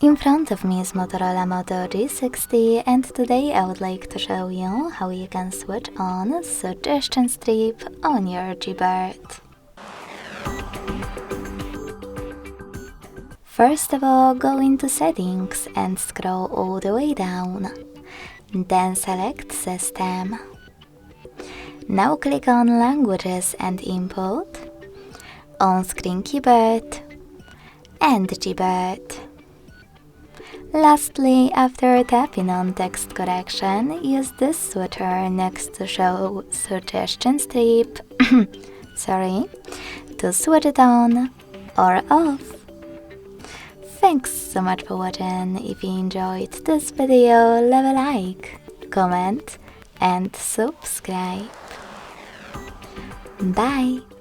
In front of me is Motorola Moto G60, and today I would like to show you how you can switch on suggestion strip on your Gboard. First of all, go into settings and scroll all the way down. Then select System. Now click on Languages and Input, On-Screen Keyboard, and Gboard. Lastly, after tapping on text correction, use this switcher next to show suggestion strip to switch it on or off. Thanks so much for watching. If you enjoyed this video, leave a like, comment and subscribe. Bye!